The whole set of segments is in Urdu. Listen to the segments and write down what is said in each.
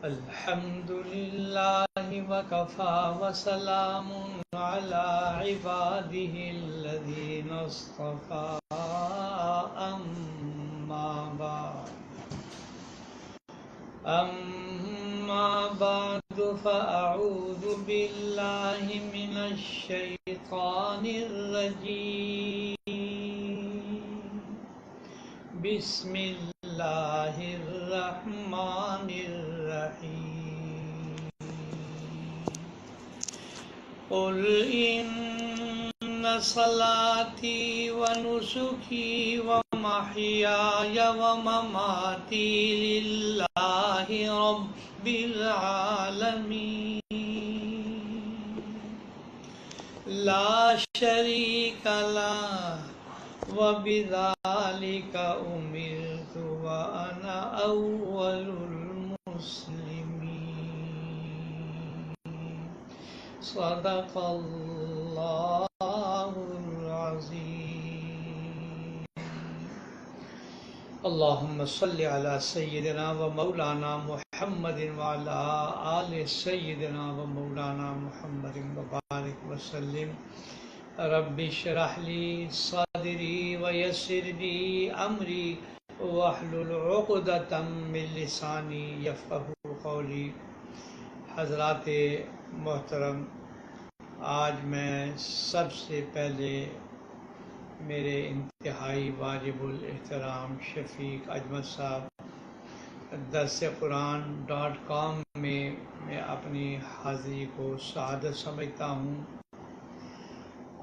الحمد لله وكفى وسلام على عباده الذين اصطفى أما بعد فأعوذ بالله من الشيطان الرجيم بسم الله الرحمن الرحيم قل إن صلاتي ونسكي ومحياي ومماتي لله رب العالمين لا شريك له وبذلك أمرت وأنا أول المسلمين صدق الله العظيم اللهم صل على سيدنا ومولانا محمد وعلى آل سيدنا ومولانا محمد وبارك وسلم رب اشرح لي صدري ويسر لي أمري واحلل عقدة من لساني يفقهوا قولي حضرات محترم، آج میں سب سے پہلے میرے انتہائی واجب الاحترام شفیق اجمل صاحب درسقرآن.com میں اپنی حاضری کو سعادت سمجھتا ہوں۔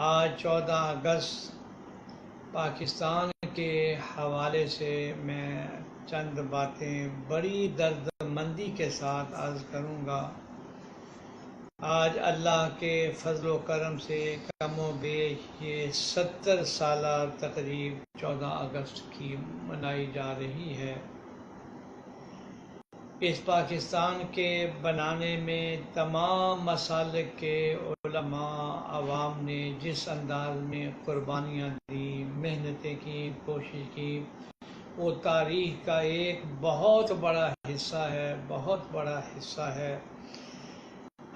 آج 14 اگست پاکستان کے حوالے سے میں چند باتیں بڑی درد مندی کے ساتھ عرض کروں گا۔ آج اللہ کے فضل و کرم سے کم و بیش یہ 70 سالہ تقریب 14 اگست کی منائی جا رہی ہے۔ اس پاکستان کے بنانے میں تمام مسالک کے علماء عوام نے جس انداز میں قربانیاں دی، محنتیں کی، کوشش کی، وہ تاریخ کا ایک بہت بڑا حصہ ہے، بہت بڑا حصہ ہے۔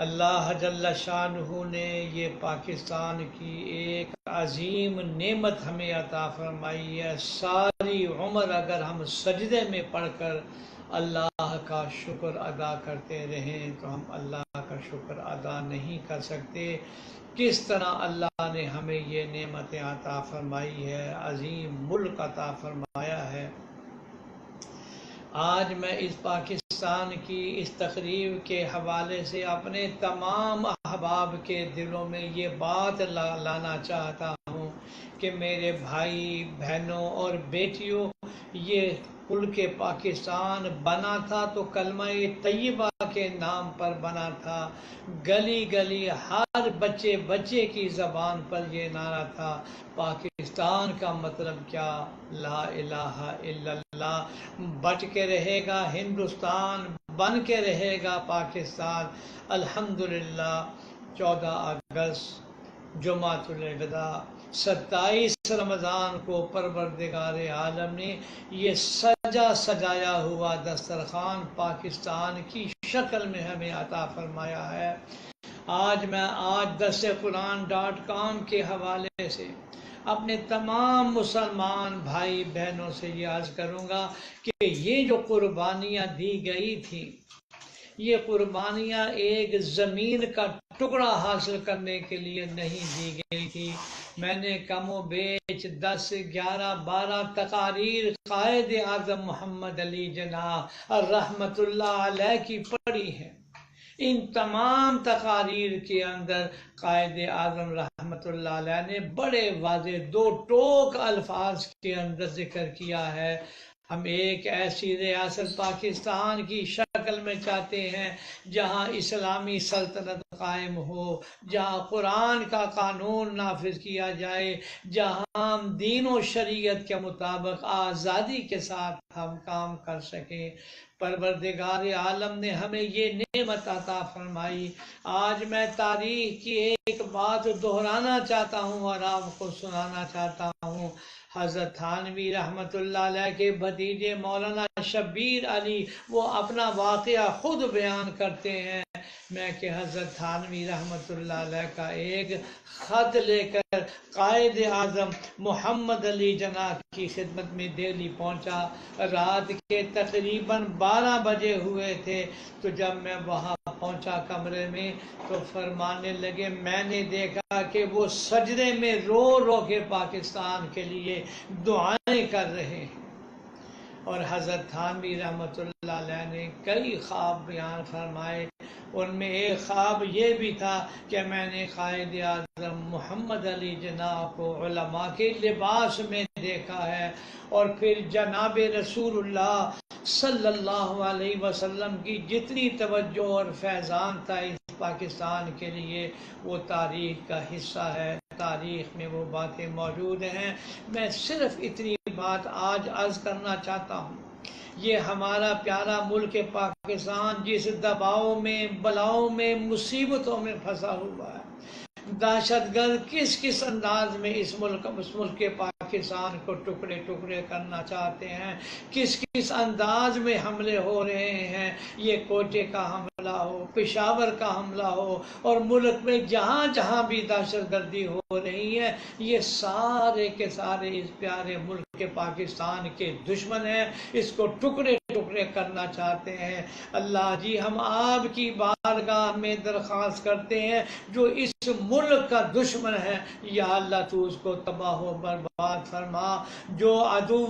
اللہ جل شانہ نے یہ پاکستان کی ایک عظیم نعمت ہمیں عطا فرمائی ہے۔ ساری عمر اگر ہم سجدے میں پڑھ کر اللہ کا شکر ادا کرتے رہیں تو ہم اللہ کا شکر ادا نہیں کر سکتے۔ کس طرح اللہ نے ہمیں یہ نعمتیں عطا فرمائی ہے، عظیم ملک عطا فرمایا ہے۔ آج میں اس پاکستان کی اس تقریب کے حوالے سے اپنے تمام احباب کے دلوں میں یہ بات لانا چاہتا ہوں کہ میرے بھائی بہنوں اور بیٹیوں، یہ ملک پاکستان بنا تھا تو کلمہ طیبہ کے نام پر بنا تھا۔ گلی گلی ہر بچے کی زبان پر یہ نعرہ تھا، پاکستان کا مطلب کیا؟ لا الہ الا اللہ۔ بچ کے رہے گا ہندوستان، بن کے رہے گا پاکستان۔ الحمدللہ 14 اگست جمعۃ الوداع 27 رمضان کو پروردگار عالم نے یہ سجایا ہوا دسترخوان پاکستان کی شکل میں ہمیں عطا فرمایا ہے۔ آج میں درسقرآن.com کے حوالے سے اپنے تمام مسلمان بھائی بہنوں سے یہ عرض کروں گا کہ یہ جو قربانیاں دی گئی تھیں، یہ قربانیاں ایک زمین کا ٹکڑا حاصل کرنے کے لیے نہیں دی گئی تھی۔ میں نے کم و بیش 10 11 12 تقاریر قائد اعظم محمد علی جناح رحمت اللہ علیہ کی پڑھی ہیں۔ ان تمام تقاریر کے اندر قائد اعظم رحمت اللہ علیہ نے بڑے واضح 2 ٹوک الفاظ کے اندر ذکر کیا ہے، ہم ایک ایسی ریاست پاکستان کی شکل میں چاہتے ہیں جہاں اسلامی سلطنت قائم ہو، جہاں قرآن کا قانون نافذ کیا جائے، جہاں دین و شریعت کے مطابق آزادی کے ساتھ ہم کام کر سکیں۔ پروردگار عالم نے ہمیں یہ نعمت عطا فرمائی۔ آج میں تاریخ کی ایک بات دہرانا چاہتا ہوں اور آپ کو سنانا چاہتا ہوں۔ حضرت تھانوی رحمۃ اللہ علیہ کے بھتیجے مولانا شبیر علی وہ اپنا واقعہ خود بیان کرتے ہیں۔ میں کہ حضرت تھانوی رحمۃ اللہ علیہ کا ایک خط لے کر قائد اعظم محمد علی جناح کی خدمت میں دہلی پہنچا۔ رات کے تقریباً 12 بجے ہوئے تھے، تو جب میں وہاں پہنچا کمرے میں تو فرمانے لگے میں نے دیکھا کہ وہ سجدے میں رو رو کے پاکستان کے لیے دعائیں کر رہے ہیں۔ اور حضرت تھانوی رحمۃ اللہ علیہ نے کئی خواب بیان فرمائے، ان میں ایک خواب یہ بھی تھا کہ میں نے قائد اعظم محمد علی جناح کو علماء کے لباس میں دیکھا ہے، اور پھر جناب رسول اللہ صلی اللہ علیہ وسلم کی جتنی توجہ اور فیضان تھا اس پاکستان کے لیے وہ تاریخ کا حصہ ہے، تاریخ میں وہ باتیں موجود ہیں۔ میں صرف اتنی بات آج عرض کرنا چاہتا ہوں، یہ ہمارا پیارا ملک پاکستان جس دباؤ میں، بلاؤں میں، مصیبتوں میں پھنسا ہوا ہے، دہشت گرد کس انداز میں اس ملک کے پاکستان کو ٹکڑے ٹکڑے کرنا چاہتے ہیں، کس انداز میں حملے ہو رہے ہیں، یہ کوٹے کا حملہ ہو، پشاور کا حملہ ہو، اور ملک میں جہاں جہاں بھی دہشت گردی ہو رہی ہے، یہ سارے کے سارے اس پیارے ملک کے پاکستان کے دشمن ہیں، اس کو ٹکڑے ٹکڑے کرنا چاہتے ہیں۔ اللہ جی ہم آپ کی بارگاہ میں درخواست کرتے ہیں، جو اس ملک کا دشمن ہے یا اللہ تو اس کو تباہ و برباد فرما، جو عدو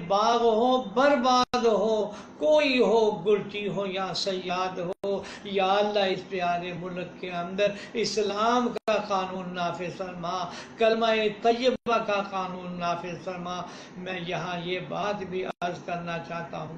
باغ ہو برباد ہو، کوئی ہو گلچی ہو یا سیاد ہو، یا اللہ اس پیارے ملک کے اندر اسلام کا قانون نافذ فرما، کلمہ طیبہ کا قانون نافذ فرما۔ میں یہاں یہ بات بھی عرض کرنا چاہتا ہوں،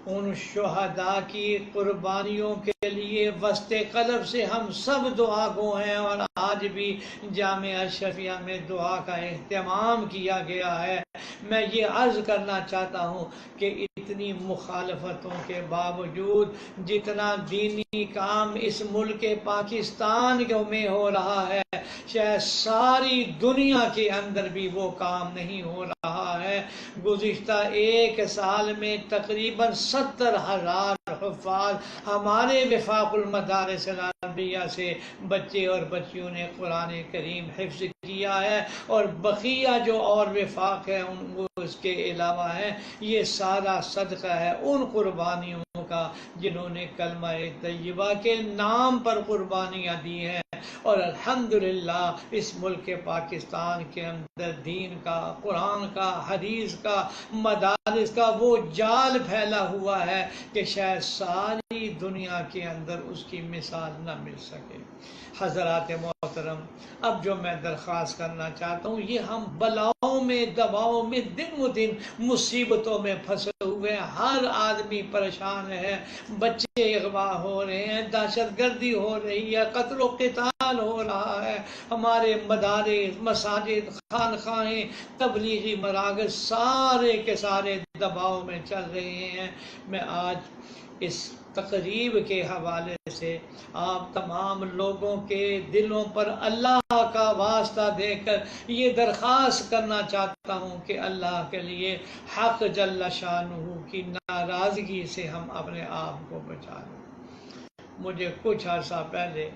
ان شہداء کی قربانیوں کے لیے وسط قلب سے ہم سب دعا گو ہیں، اور آج بھی جامعہ اشرفیہ میں دعا کا اہتمام کیا گیا ہے۔ میں یہ عرض کرنا چاہتا ہوں کہ اتنی مخالفتوں کے باوجود جتنا دینی کام اس ملک پاکستان میں ہو رہا ہے، شاید ساری دنیا کے اندر بھی وہ کام نہیں ہو رہا ہے۔ گزشتہ ایک سال میں تقریباً 70,000 حفاظ ہمارے وفاق المدارس العربیہ سے بچے اور بچیوں نے قرآن کریم حفظ کیا ہے، اور بقیہ جو اور وفاق ہے وہ اس کے علاوہ ہے، یہ سارا صدقہ ہے ان قربانیوں کا جنہوں نے کلمہ طیبہ کے نام پر قربانیاں دی ہیں۔ اور الحمدللہ اس ملک پاکستان کے اندر دین کا، قرآن کا، حدیث کا، مدارس کا وہ جال پھیلا ہوا ہے کہ شاید ساری دنیا کے اندر اس کی مثال نہ مل سکے۔ حضرات محترم، اب جو میں درخواست کرنا چاہتا ہوں، یہ ہم بلاؤں میں، دباؤں میں، دن و دن مصیبتوں میں پھنسے ہوئے ہیں، ہر آدمی پریشان ہے، بچے اغوا ہو رہے ہیں، دہشت گردی ہو رہی ہے، قتل و قتال ہو رہا ہے، ہمارے مدارس، مساجد، خانقاہیں، تبلیغی مراکز سارے کے سارے دباؤ میں چل رہے ہیں۔ میں آج اس تقریب کے حوالے سے آپ تمام لوگوں کے دلوں پر اللہ کا واسطہ دے کر یہ درخواست کرنا چاہتا ہوں کہ اللہ کے لیے حق جل شانہ کی ناراضگی سے ہم اپنے آپ کو بچا لیں۔ مجھے کچھ عرصہ پہلے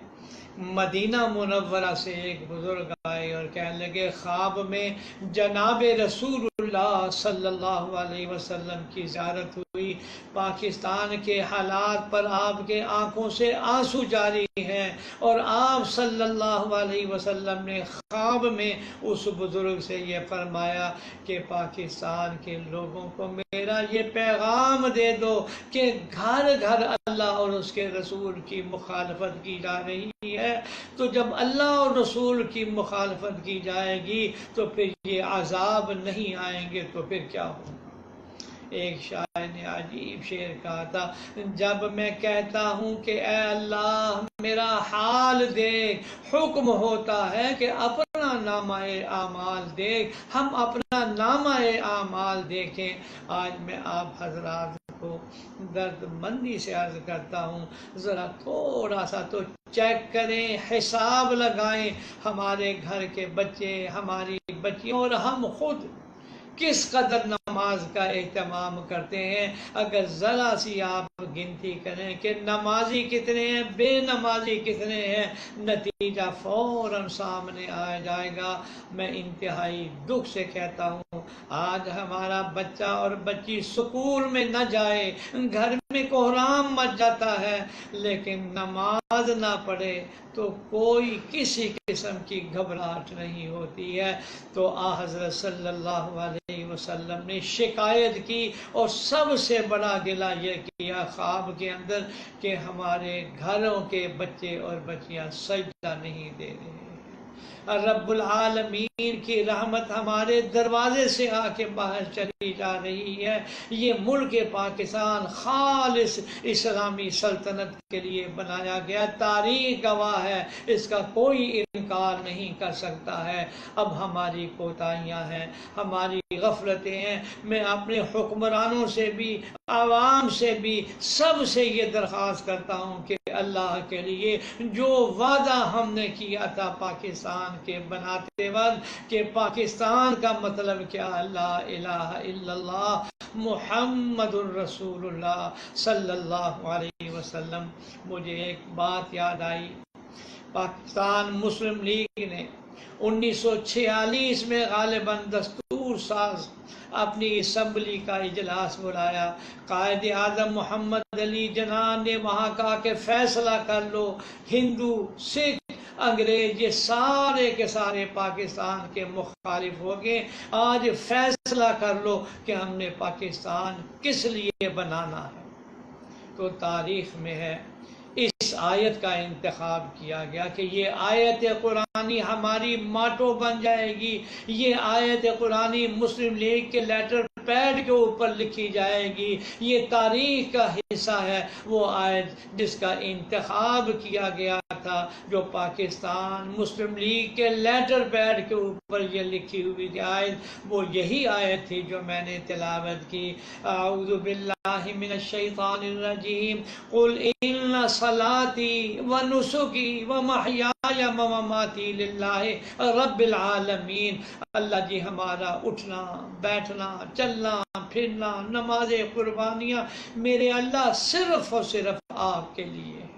مدینہ منورہ سے ایک بزرگ آئے اور کہنے لگے خواب میں جناب رسول اللہ صلی اللہ علیہ وسلم کی زیارت ہوئی، پاکستان کے حالات پر آپ کے آنکھوں سے آنسو جاری ہیں، اور آپ صلی اللہ علیہ وسلم نے خواب میں اس بزرگ سے یہ فرمایا کہ پاکستان کے لوگوں کو میرا یہ پیغام دے دو کہ گھر گھر اللہ اور اس کے رسول کی مخالفت کی جا رہی ہے، تو جب اللہ اور رسول کی مخالفت کی جائے گی تو پھر یہ عذاب نہیں آئیں گے تو پھر کیا ہوگا؟ ایک شاعر نے عجیب شعر کہا تھا، جب میں کہتا ہوں کہ اے اللہ میرا حال دیکھ، حکم ہوتا ہے کہ اپنا نامہ اعمال دیکھ، ہم اپنا نامہ اعمال دیکھیں۔ آج میں آپ حضرات کو درد مندی سے عرض کرتا ہوں، ذرا تھوڑا سا تو چیک کریں، حساب لگائیں، ہمارے گھر کے بچے، ہماری بچیاں اور ہم خود کس قدر نماز کا اہتمام کرتے ہیں۔ اگر ذرا سی آپ گنتی کریں کہ نمازی کتنے ہیں، بے نمازی کتنے ہیں، نتیجہ فوراً سامنے آ جائے گا۔ میں انتہائی دکھ سے کہتا ہوں، آج ہمارا بچہ اور بچی سکول میں نہ جائے، گھر میں کوحرام مچ جاتا ہے، لیکن نماز نہ پڑھے تو کوئی کسی قسم کی گھبراہٹ نہیں ہوتی ہے۔ تو حضرت صلی اللہ علیہ وسلم نے شکایت کی اور سب سے بڑا گلہ یہ کیا خواب کے اندر کہ ہمارے گھروں کے بچے اور بچیاں سجدہ نہیں دے رہے، رب العالمین کی رحمت ہمارے دروازے سے آ کے باہر چلی جا رہی ہے۔ یہ ملک پاکستان خالص اسلامی سلطنت کے لیے بنایا گیا، تاریخ گواہ ہے، اس کا کوئی انکار نہیں کر سکتا ہے۔ اب ہماری کوتاہیاں ہیں، ہماری غفلتیں ہیں۔ میں اپنے حکمرانوں سے بھی، عوام سے بھی، سب سے یہ درخواست کرتا ہوں کہ اللہ کے لیے جو وعدہ ہم نے کیا تھا پاکستان کے بناتے وقت کہ پاکستان کا مطلب کیا، لا الہ الا اللہ محمد الرسول اللہ صلی اللہ علیہ وسلم۔ مجھے ایک بات یاد آئی، پاکستان مسلم لیگ نے 1946 میں غالباً دستور ساز اپنی اسمبلی کا اجلاس بلایا۔ قائد اعظم محمد علی جناح نے وہاں کہا کہ فیصلہ کر لو، ہندو، سکھ، انگریز یہ سارے کے سارے پاکستان کے مخالف ہو گئے، آج فیصلہ کر لو کہ ہم نے پاکستان کس لیے بنانا ہے۔ تو تاریخ میں ہے اس آیت کا انتخاب کیا گیا کہ یہ آیت قرآنی ہماری ماٹو بن جائے گی، یہ آیت قرآنی مسلم لیگ کے لیٹر پیڈ کے اوپر لکھی جائے گی، یہ تاریخ کا حصہ ہے۔ وہ آیت جس کا انتخاب کیا گیا تھا، جو پاکستان مسلم لیگ کے لیٹر پیڈ کے اوپر یہ لکھی ہوئی تھی آیت، وہ یہی آیت تھی جو میں نے تلاوت کی۔ اعوذ باللہ من الشیطان الرجیم، قل ان صلاتی و نسکی و محیای و مماتی للہ رب العالمین۔ اللہ جی ہمارا اٹھنا، بیٹھنا، چلنا پھرنا، نماز قربانیاں میرے اللہ صرف اور صرف آپ کے لیے ہے۔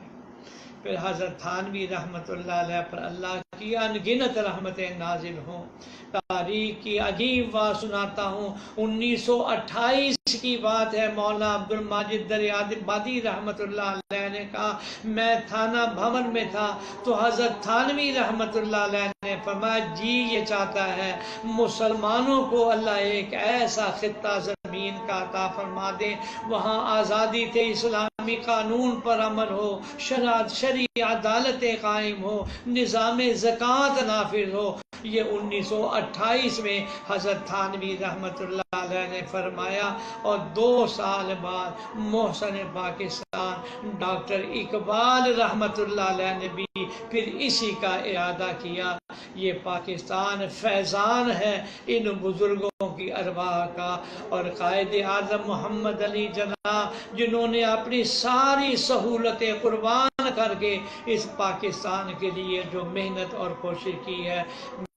پھر حضرت تھانوی رحمت اللہ علیہ پر اللہ کی انگنت رحمتیں نازل ہوں۔ تاریخ کی عجیب بات سناتا ہوں، 1928 کی بات ہے، مولانا عبد الماجد دریابادی رحمت اللہ علیہ نے کہا میں تھانہ بھون میں تھا تو حضرت تھانوی رحمت اللہ علیہ نے فرمایا جی یہ چاہتا ہے مسلمانوں کو اللہ ایک ایسا خطہ زمین کا عطا فرما دے، وہاں آزادی تھے، اسلامی قانون پر عمل ہو، شرعی عدالتیں قائم ہو، نظام زکوٰۃ نافذ ہو۔ یہ 1928 میں حضرت تھانوی رحمت اللہ علیہ نے فرمایا، اور 2 سال بعد محسن پاکستان ڈاکٹر اقبال رحمت اللہ علیہ نے بھی پھر اسی کا اعادہ کیا۔ یہ پاکستان فیضان ہے ان بزرگوں کی ارواح کا، اور قائد اعظم محمد علی جناح جنہوں نے اپنی ساری سہولتیں قربان کر کے اس پاکستان کے لیے جو محنت اور کوشش کی ہے،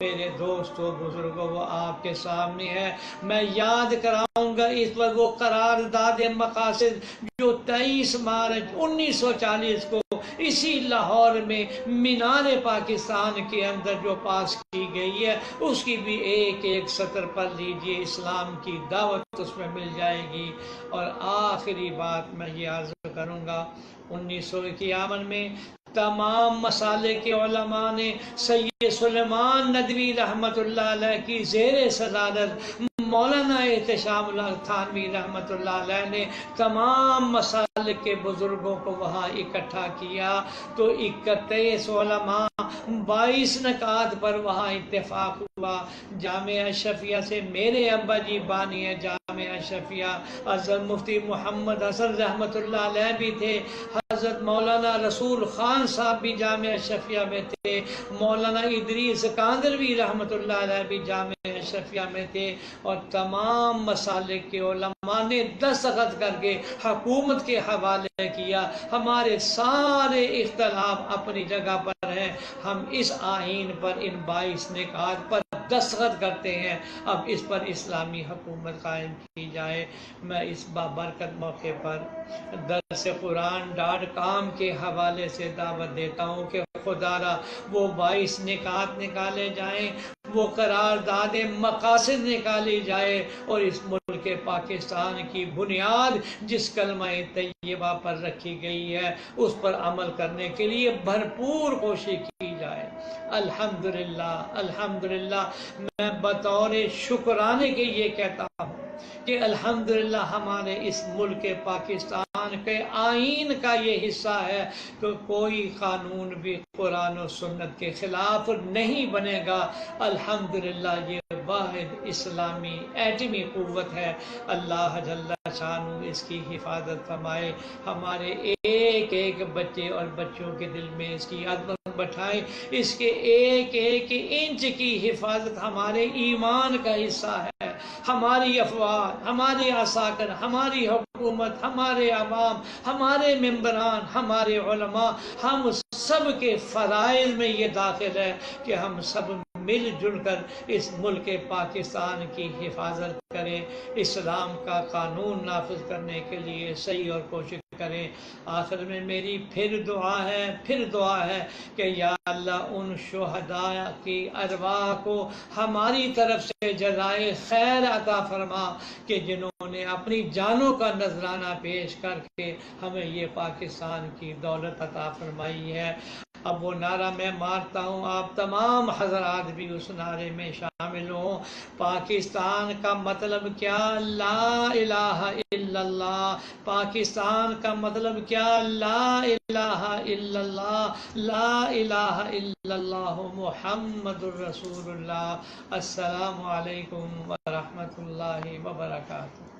میرے دوستو بزرگوں وہ آپ کے سامنے ہے۔ میں یاد کراؤں گا اس وقت وہ قرارداد مقاصد جو 23 مارچ 1940 کو اسی لاہور میں مینار پاکستان کے اندر جو پاس کی گئی ہے، اس کی بھی ایک ایک سطر پر لیجئے، اسلام کی دعوت اس میں مل جائے گی۔ اور آخری بات میں یہ عرض کروں گا، 1951 میں تمام مسالک کے علماء نے سید سلیمان ندوی رحمت اللہ علیہ کی زیر صدارت مولانا احتشام اللہ تھانوی رحمت اللہ علیہ نے تمام مسالک کے بزرگوں کو وہاں اکٹھا کیا، تو 31 علماء 22 نکات پر وہاں اتفاق ہوا۔ جامعہ اشرفیہ سے میرے ابا جی بانی ہے جامعہ اشرفیہ، حضرت مفتی محمد حسن رحمت اللہ علیہ بھی تھے، حضرت مولانا رسول خان صاحب بھی جامعہ اشرفیہ میں تھے، مولانا ادریس کاندروی رحمت اللہ علیہ بھی جامعہ اشرفیہ میں تھے، اور تمام مسالک کے علماء نے دستخط کر کے حکومت کے حوالے کیا۔ ہمارے سارے اختلاف اپنی جگہ پر ہیں، ہم اس آئین پر ان 22 نکات پر دستخط کرتے ہیں، اب اس پر اسلامی حکومت قائم کی جائے۔ میں اس بابرکت موقع پر درسقرآن.com کے حوالے سے دعوت دیتا ہوں کہ خدا را وہ 22 نکات نکالے جائیں، وہ قرارداد مقاصد نکالی جائے، اور اس ملک پاکستان کی بنیاد جس کلمہ طیبہ پر رکھی گئی ہے اس پر عمل کرنے کے لیے بھرپور کوشش کی جائے۔ الحمدللہ الحمدللہ، میں بطور شکرانے کے یہ کہتا ہوں کہ الحمدللہ ہمارے اس ملک پاکستان کے آئین کا یہ حصہ ہے کہ کوئی قانون بھی قرآن و سنت کے خلاف نہیں بنے گا۔ الحمدللہ یہ واحد اسلامی ایٹمی قوت ہے۔ اللہ جل شانہ اس کی حفاظت فرمائے، ہمارے ایک ایک بچے اور بچوں کے دل میں اس کی عظمت بٹھائے، اس کے ایک ایک انچ کی حفاظت ہمارے ایمان کا حصہ ہے۔ ہماری افواج، ہماری عساکر، ہماری حکومت، ہمارے عوام، ہمارے ممبران، ہمارے علماء، ہم سب کے فرائض میں یہ داخل ہے کہ ہم سب مل جل کر اس ملک پاکستان کی حفاظت کریں، اسلام کا قانون نافذ کرنے کے لیے صحیح اور کوشش کریں۔ آخر میں میری پھر دعا ہے کہ یا اللہ ان شہداء کی ارواح کو ہماری طرف سے جزائے خیر عطا فرما کہ جنہوں نے اپنی جانوں کا نذرانہ پیش کر کے ہمیں یہ پاکستان کی دولت عطا فرمائی ہے۔ اب وہ نعرہ میں مارتا ہوں، آپ تمام حضرات بھی اس نعرے میں شامل ہوں۔ پاکستان کا مطلب کیا؟ لا الہ الا اللہ۔ پاکستان کا مطلب کیا؟ لا الہ الا اللہ، لا الہ الا اللہ محمد الرسول اللہ۔ السلام علیکم ورحمۃ اللہ وبرکاتہ۔